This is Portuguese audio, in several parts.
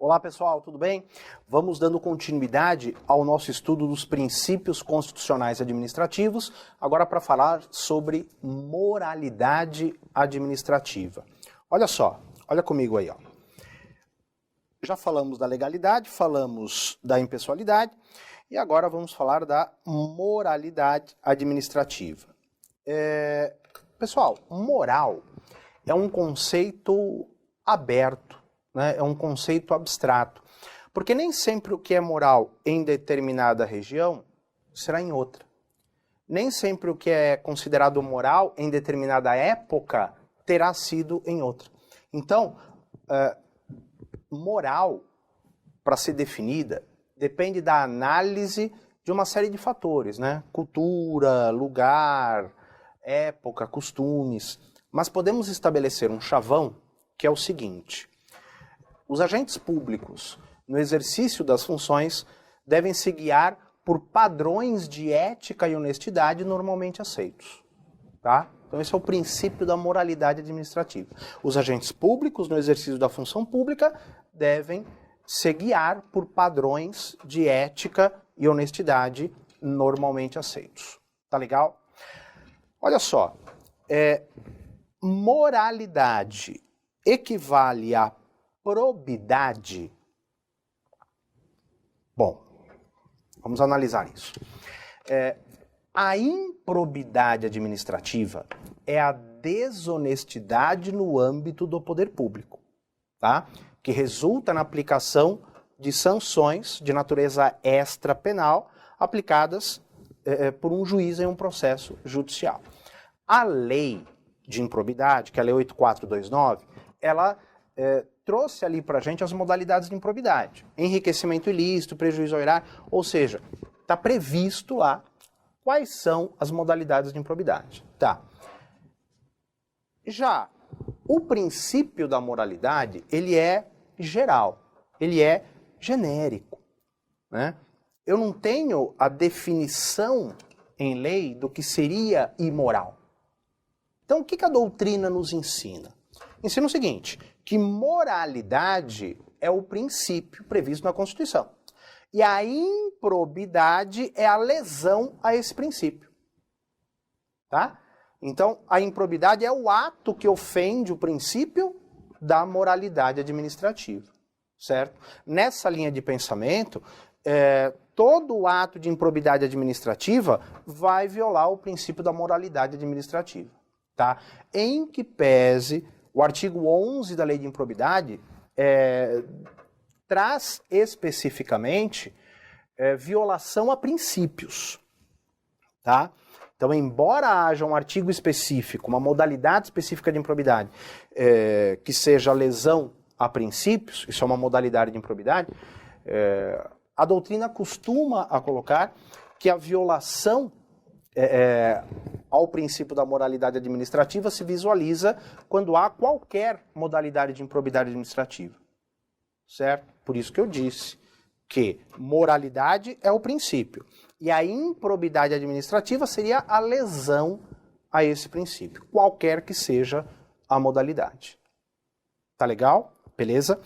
Olá pessoal, tudo bem? Vamos dando continuidade ao nosso estudo dos princípios constitucionais administrativos, agora para falar sobre moralidade administrativa. Olha só, olha comigo aí, ó. Já falamos da legalidade, falamos da impessoalidade e agora vamos falar da moralidade administrativa. Pessoal, moral é um conceito aberto, né? É um conceito abstrato, porque nem sempre o que é moral em determinada região será em outra. Nem sempre o que é considerado moral em determinada época terá sido em outra. Então, moral, para ser definida, depende da análise de uma série de fatores, né? Cultura, lugar, época, costumes. Mas podemos estabelecer um chavão que é o seguinte: os agentes públicos, no exercício das funções, devem se guiar por padrões de ética e honestidade normalmente aceitos. Tá? Então esse é o princípio da moralidade administrativa. Os agentes públicos, no exercício da função pública, devem se guiar por padrões de ética e honestidade normalmente aceitos. Tá legal? Olha só, moralidade equivale a probidade? Bom, vamos analisar isso. A improbidade administrativa é a desonestidade no âmbito do poder público, tá? Que resulta na aplicação de sanções de natureza extrapenal aplicadas por um juiz em um processo judicial. A lei de improbidade, que é a Lei 8429, ela trouxe ali para a gente as modalidades de improbidade. Enriquecimento ilícito, prejuízo ao erário, ou seja, está previsto lá quais são as modalidades de improbidade. Tá. Já o princípio da moralidade, ele é geral, ele é genérico, né? Eu não tenho a definição em lei do que seria imoral. Então, o que a doutrina nos ensina? Ensina o seguinte, que moralidade é o princípio previsto na Constituição. E a improbidade é a lesão a esse princípio. Tá? Então, a improbidade é o ato que ofende o princípio da moralidade administrativa. Certo? Nessa linha de pensamento, todo ato de improbidade administrativa vai violar o princípio da moralidade administrativa. Tá? Em que pese o artigo 11 da Lei de Improbidade traz especificamente violação a princípios. Tá? Então, embora haja um artigo específico, uma modalidade específica de improbidade, que seja lesão a princípios, isso é uma modalidade de improbidade, a doutrina costuma a colocar que a violação ao princípio da moralidade administrativa se visualiza quando há qualquer modalidade de improbidade administrativa. Certo? Por isso que eu disse que moralidade é o princípio e a improbidade administrativa seria a lesão a esse princípio, qualquer que seja a modalidade. Tá legal? Beleza?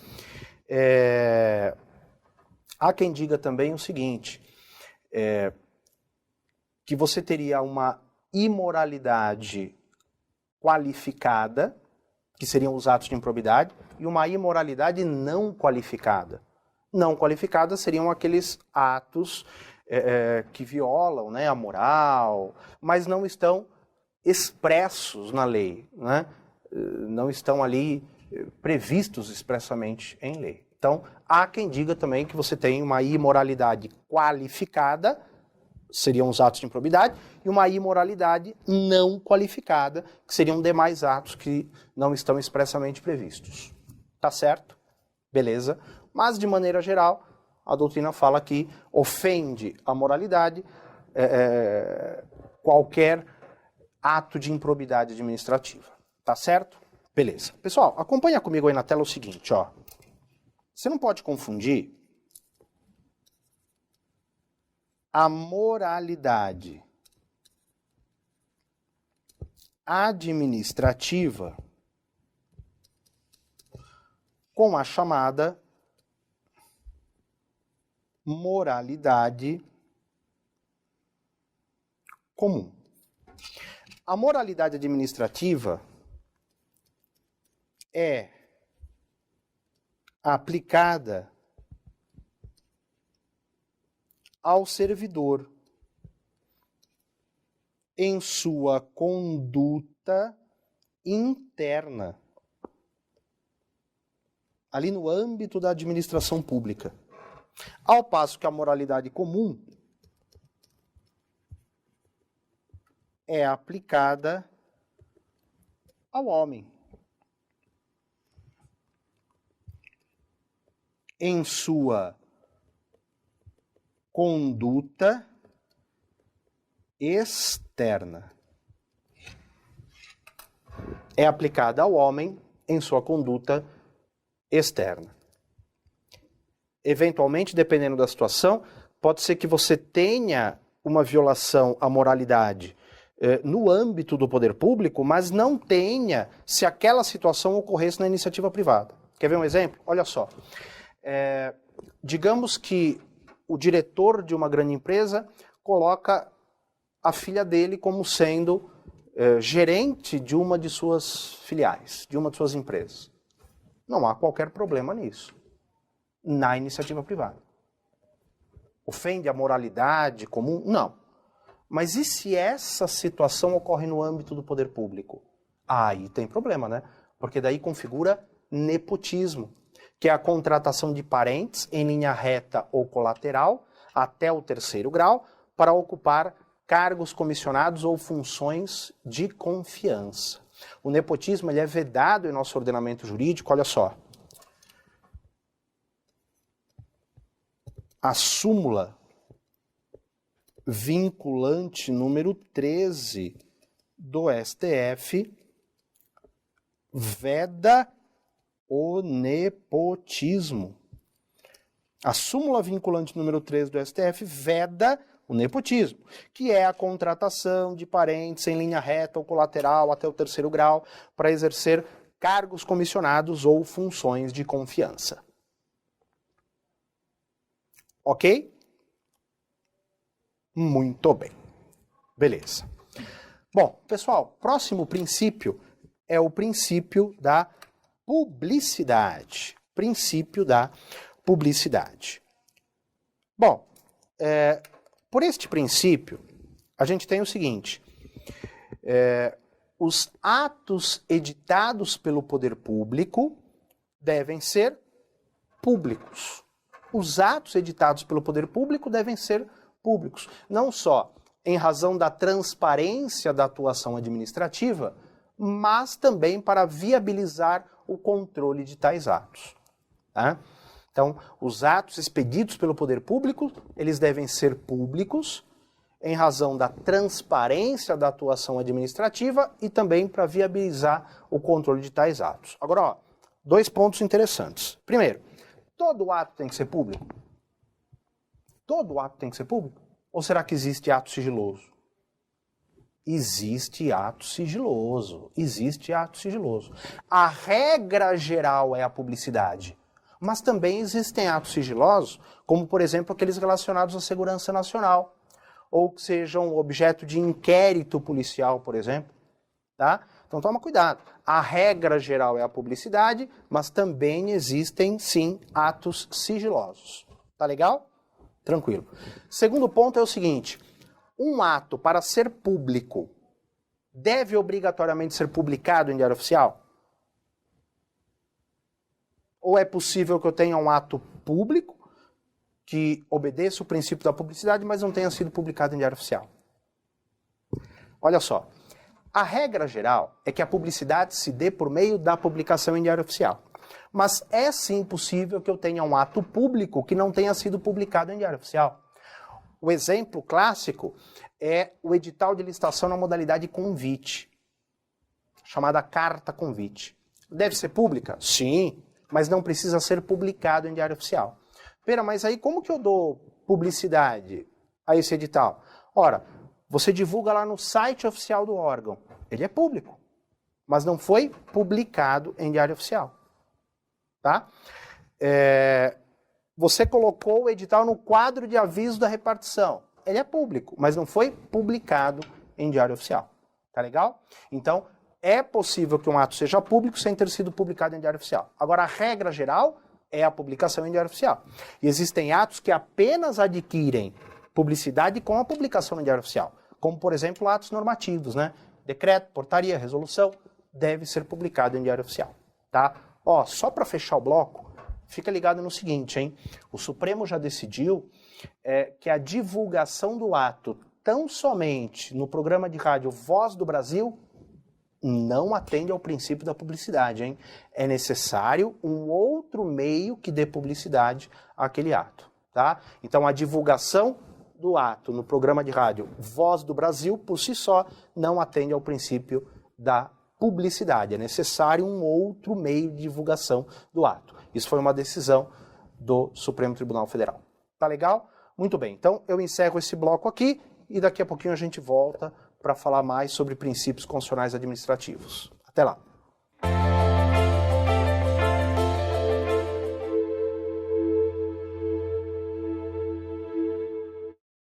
Há quem diga também o seguinte, que você teria uma imoralidade qualificada, que seriam os atos de improbidade, e uma imoralidade não qualificada. Não qualificada seriam aqueles atos que violam, né, a moral, mas não estão expressos na lei, né? Não estão ali previstos expressamente em lei. Então, há quem diga também que você tem uma imoralidade qualificada, seriam os atos de improbidade, e uma imoralidade não qualificada, que seriam demais atos que não estão expressamente previstos. Tá certo? Beleza. Mas, de maneira geral, a doutrina fala que ofende a moralidade qualquer ato de improbidade administrativa. Tá certo? Beleza. Pessoal, acompanha comigo aí na tela o seguinte, ó. Você não pode confundir a moralidade administrativa com a chamada moralidade comum. A moralidade administrativa é aplicada ao servidor em sua conduta interna, ali no âmbito da administração pública. Ao passo que a moralidade comum é aplicada ao homem em sua conduta externa. É aplicada ao homem em sua conduta externa. Eventualmente, dependendo da situação, pode ser que você tenha uma violação à moralidade no âmbito do poder público, mas não tenha se aquela situação ocorresse na iniciativa privada. Quer ver um exemplo? Olha só. Digamos que o diretor de uma grande empresa coloca a filha dele como sendo gerente de uma de suas filiais, de uma de suas empresas. Não há qualquer problema nisso, na iniciativa privada. Ofende a moralidade comum? Não. Mas e se essa situação ocorre no âmbito do poder público? Aí tem problema, né? Porque daí configura nepotismo, que é a contratação de parentes em linha reta ou colateral até o 3º grau para ocupar cargos comissionados ou funções de confiança. O nepotismo ele é vedado em nosso ordenamento jurídico, olha só. A súmula vinculante número 13 do STF veda o nepotismo. A súmula vinculante número 13 do STF veda o nepotismo, que é a contratação de parentes em linha reta ou colateral até o 3º grau para exercer cargos comissionados ou funções de confiança. Ok? Muito bem. Beleza. Bom, pessoal, próximo princípio é o princípio da publicidade. Princípio da publicidade. Bom, por este princípio, a gente tem o seguinte: os atos editados pelo poder público devem ser públicos. Os atos editados pelo poder público devem ser públicos, não só em razão da transparência da atuação administrativa, mas também para viabilizar o controle de tais atos. Tá? Então, os atos expedidos pelo poder público, eles devem ser públicos em razão da transparência da atuação administrativa e também para viabilizar o controle de tais atos. Agora, ó, 2 pontos interessantes. Primeiro, todo ato tem que ser público? Todo ato tem que ser público? Ou será que existe ato sigiloso? Existe ato sigiloso. Existe ato sigiloso. A regra geral é a publicidade. Mas também existem atos sigilosos, como, por exemplo, aqueles relacionados à segurança nacional, ou que sejam objeto de inquérito policial, por exemplo. Tá? Então toma cuidado. A regra geral é a publicidade, mas também existem, sim, atos sigilosos. Tá legal? Tranquilo. Segundo ponto é o seguinte: um ato, para ser público, deve obrigatoriamente ser publicado em diário oficial? Ou é possível que eu tenha um ato público que obedeça o princípio da publicidade, mas não tenha sido publicado em diário oficial? Olha só, a regra geral é que a publicidade se dê por meio da publicação em diário oficial. Mas é sim possível que eu tenha um ato público que não tenha sido publicado em diário oficial. O exemplo clássico é o edital de licitação na modalidade convite, chamada carta convite. Deve ser pública? Sim, mas não precisa ser publicado em diário oficial. Pera, mas aí como que eu dou publicidade a esse edital? Ora, você divulga lá no site oficial do órgão. Ele é público, mas não foi publicado em diário oficial. Tá? Você colocou o edital no quadro de aviso da repartição. Ele é público, mas não foi publicado em Diário Oficial. Tá legal? Então, é possível que um ato seja público sem ter sido publicado em Diário Oficial. Agora, a regra geral é a publicação em Diário Oficial. E existem atos que apenas adquirem publicidade com a publicação em Diário Oficial. Como, por exemplo, atos normativos, né? Decreto, portaria, resolução, deve ser publicado em Diário Oficial. Tá? Ó, só para fechar o bloco, fica ligado no seguinte, hein? O Supremo já decidiu que a divulgação do ato tão somente no programa de rádio Voz do Brasil não atende ao princípio da publicidade, hein? É necessário um outro meio que dê publicidade àquele ato, tá? Então a divulgação do ato no programa de rádio Voz do Brasil, por si só, não atende ao princípio da publicidade. É necessário um outro meio de divulgação do ato. Isso foi uma decisão do Supremo Tribunal Federal. Tá legal? Muito bem. Então eu encerro esse bloco aqui e daqui a pouquinho a gente volta para falar mais sobre princípios constitucionais administrativos. Até lá.